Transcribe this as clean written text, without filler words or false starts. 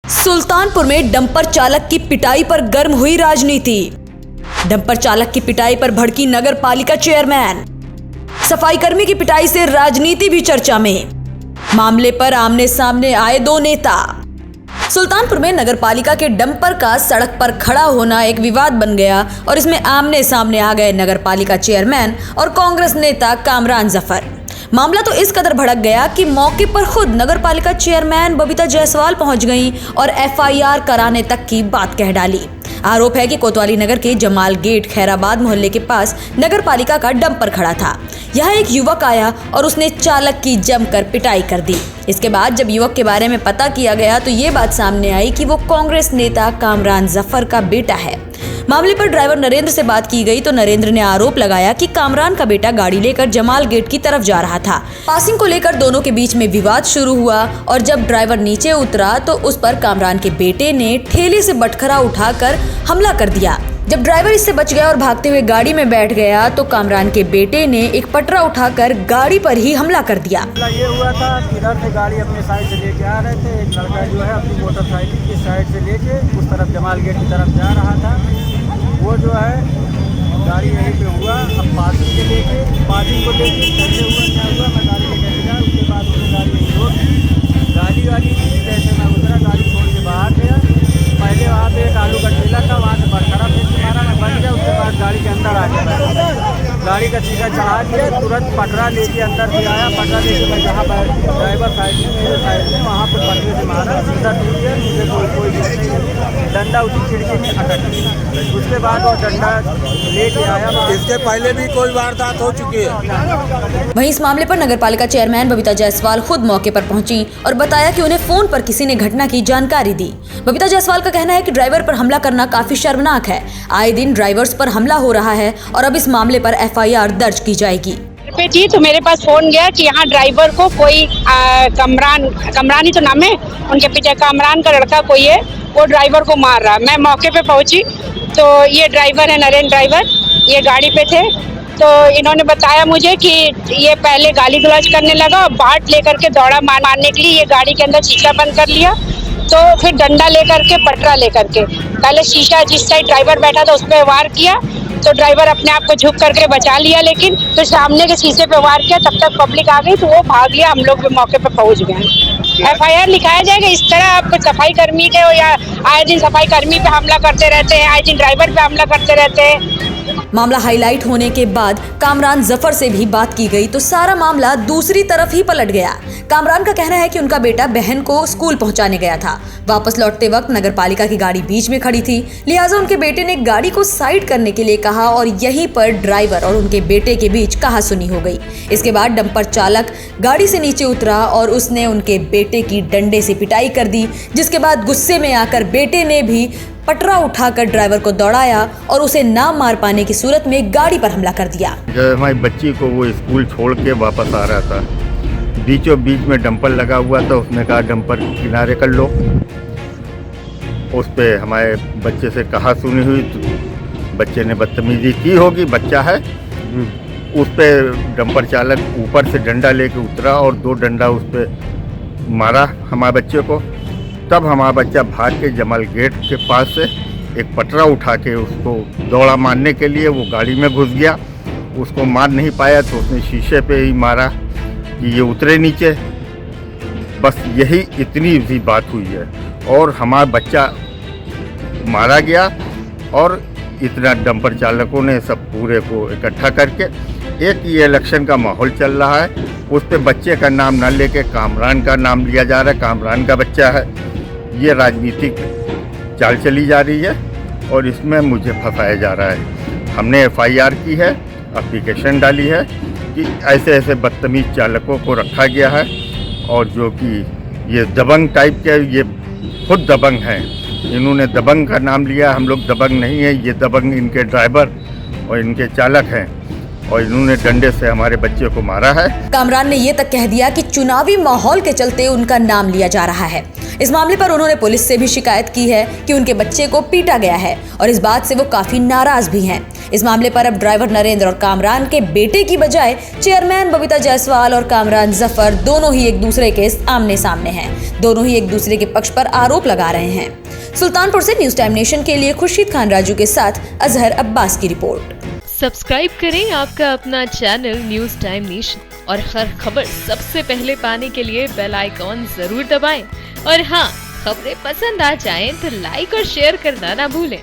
सुल्तानपुर में डंपर चालक की पिटाई पर गर्म हुई राजनीति। डंपर चालक की पिटाई पर भड़की नगर पालिका चेयरमैन। सफाई कर्मी की पिटाई से राजनीति भी चर्चा में। मामले पर आमने सामने आए दो नेता। सुल्तानपुर में नगर पालिका के डंपर का सड़क पर खड़ा होना एक विवाद बन गया और इसमें आमने सामने आ गए नगर पालिका चेयरमैन और कांग्रेस नेता कामरान जफर। मामला तो इस कदर भड़क गया कि मौके पर खुद नगर पालिका चेयरमैन बबीता जायसवाल पहुंच गईं और एफआईआर कराने तक की बात कह डाली। आरोप है कि कोतवाली नगर के जमाल गेट खैराबाद मोहल्ले के पास नगर पालिका का डंपर खड़ा था। यहाँ एक युवक आया और उसने चालक की जमकर पिटाई कर दी। इसके बाद जब युवक के बारे में पता किया गया तो ये बात सामने आई कि वो कांग्रेस नेता कामरान जफर का बेटा है। मामले पर ड्राइवर नरेंद्र से बात की गई तो नरेंद्र ने आरोप लगाया कि कामरान का बेटा गाड़ी लेकर जमाल गेट की तरफ जा रहा था। पासिंग को लेकर दोनों के बीच में विवाद शुरू हुआ और जब ड्राइवर नीचे उतरा तो उस पर कामरान के बेटे ने ठेले से बटखरा उठाकर हमला कर दिया। जब ड्राइवर इससे बच गया और भागते हुए गाड़ी में बैठ गया तो कामरान के बेटे ने एक पटरा उठाकर गाड़ी पर ही हमला कर दिया। ये हुआ था, इधर से गाड़ी अपने साइड से लेके आ रहे थे। एक लड़का जो है अपनी मोटरसाइकिल की साइड से लेके उस तरफ जमाल गेट की तरफ जा रहा था। वो जो है गाड़ी यहीं पे हुआ। अब पासिंग को लेके कैसे हुआ क्या हुआ, मैं गाड़ी लेकर गया। उसके बाद उसने गाड़ी यहीं रोक दी। गाड़ी जैसे मैं उतरा, गाड़ी छोड़ के बाहर गया। पहले वहाँ पे एक आलू का ठेला था, वहाँ से बटखरा फेंक के मारा, मैं बच गया। उसके बाद गाड़ी के अंदर आ गया। गाड़ी का शीशा चढ़ा दिया, तुरंत पटरा लेके अंदर भी आया। पटरा लेके मैं जहाँ ड्राइवर साइड में मेरे साइड में वहाँ पर पटरे से मारा, शीशा टूट गया। मुझे कोई डंडा उसी खिड़की में अटक गया। उसके बाद वो डंडा लेके आया। इसके पहले भी कोई वारदात हो चुकी है। वहीं इस मामले पर नगर पालिका चेयरमैन बबीता जायसवाल खुद मौके पर पहुंची और बताया कि उन्हें फोन पर किसी ने घटना की जानकारी दी। बबीता जायसवाल का कहना है कि ड्राइवर पर हमला करना काफी शर्मनाक है। आए दिन ड्राइवर्स पर हमला हो रहा है और अब इस मामले पर एफआईआर दर्ज की जाएगी। जी तो मेरे पास फोन गया कि यहाँ ड्राइवर को कोई कमरानी तो नाम है उनके पीछे, कामरान का लड़का कोई है, वो ड्राइवर को मार रहा। मैं मौके पे पहुंची तो ये ड्राइवर है नरेंद्र ड्राइवर, ये गाड़ी पे थे। तो इन्होंने बताया मुझे कि ये पहले गाली गलौज करने लगा और बाट लेकर के दौड़ा मारने के लिए ये गाड़ी के अंदर शीशा बंद कर लिया। तो फिर डंडा लेकर के पटरा लेकर के पहले शीशा जिस साइड ड्राइवर बैठा था उस पर वार किया। तो ड्राइवर अपने आप को झुक करके बचा लिया, लेकिन फिर सामने के शीशे पे वार किया। तब तक पब्लिक आ गई तो वो भाग लिया। हम लोग भी मौके पे पहुंच गए। एफआईआर लिखाया जाएगा। इस तरह आप सफाई कर्मी के हो या आए दिन सफाई कर्मी पे हमला करते रहते हैं, आए दिन ड्राइवर पे हमला करते रहते हैं। मामला हाईलाइट होने के बाद कामरान जफर से भी बात की गई तो सारा मामला दूसरी तरफ ही पलट गया। कामरान का कहना है कि उनका बेटा बहन को स्कूल पहुंचाने गया था। वापस लौटते वक्त नगर पालिका की गाड़ी बीच में खड़ी थी, लिहाजा उनके बेटे ने गाड़ी को साइड करने के लिए कहा और यहीं पर ड्राइवर और उनके बेटे के बीच कहासुनी हो गई। इसके बाद डंपर चालक गाड़ी से नीचे उतरा और उसने उनके बेटे की डंडे से पिटाई कर दी, जिसके बाद गुस्से में आकर बेटे ने भी पटरा उठाकर ड्राइवर को दौड़ाया और उसे ना मार पाने की सूरत में गाड़ी पर हमला कर दिया। जब हमारी बच्ची को वो स्कूल छोड़ के वापस आ रहा था, बीचों बीच में डंपर लगा हुआ था। उसने कहा डंपर किनारे कर लो। उस पे हमारे बच्चे से कहा सुनी हुई तो बच्चे ने बदतमीजी की होगी, बच्चा है। उस पे डंपर चालक ऊपर से डंडा लेके उतरा और 2 डंडा उस पे मारा हमारे बच्चे को। तब हमारा बच्चा भाग के जमाल गेट के पास से एक पटरा उठा के उसको दौड़ा मारने के लिए वो गाड़ी में घुस गया। उसको मार नहीं पाया तो उसने शीशे पे ही मारा कि ये उतरे नीचे। बस यही इतनी सी बात हुई है और हमारा बच्चा मारा गया। और इतना डंपर चालकों ने सब पूरे को इकट्ठा करके एक ये इलेक्शन का माहौल चल रहा है, उस पर बच्चे का नाम ना लेके कामरान का नाम लिया जा रहा है। कामरान का बच्चा है। ये राजनीतिक चाल चली जा रही है और इसमें मुझे फंसाया जा रहा है। हमने एफआईआर की है, एप्लीकेशन डाली है कि ऐसे ऐसे बदतमीज चालकों को रखा गया है और जो कि ये दबंग टाइप के, ये खुद दबंग हैं। इन्होंने दबंग का नाम लिया, हम लोग दबंग नहीं है। ये दबंग इनके ड्राइवर और इनके चालक हैं। और इन्होंने डंडे से हमारे बच्चे को मारा है। कामरान ने ये तक कह दिया कि चुनावी माहौल के चलते उनका नाम लिया जा रहा है। इस मामले पर उन्होंने पुलिस से भी शिकायत की है कि उनके बच्चे को पीटा गया है और इस बात से वो काफी नाराज भी हैं। इस मामले पर अब ड्राइवर नरेंद्र और कामरान के बेटे की बजाय चेयरमैन बबीता जायसवाल और कामरान जफर दोनों ही एक दूसरे के आमने सामने हैं। दोनों ही एक दूसरे के पक्ष पर आरोप लगा रहे हैं। सुल्तानपुर से न्यूज टाइम नेशन के लिए खुर्शीद खान राजू के साथ अजहर अब्बास की रिपोर्ट। सब्सक्राइब करें आपका अपना चैनल न्यूज टाइम नेशन और हर खबर सबसे पहले पाने के लिए बेल आइकॉन जरूर दबाएं। और हाँ, खबरें पसंद आ जाएं तो लाइक और शेयर करना ना भूलें।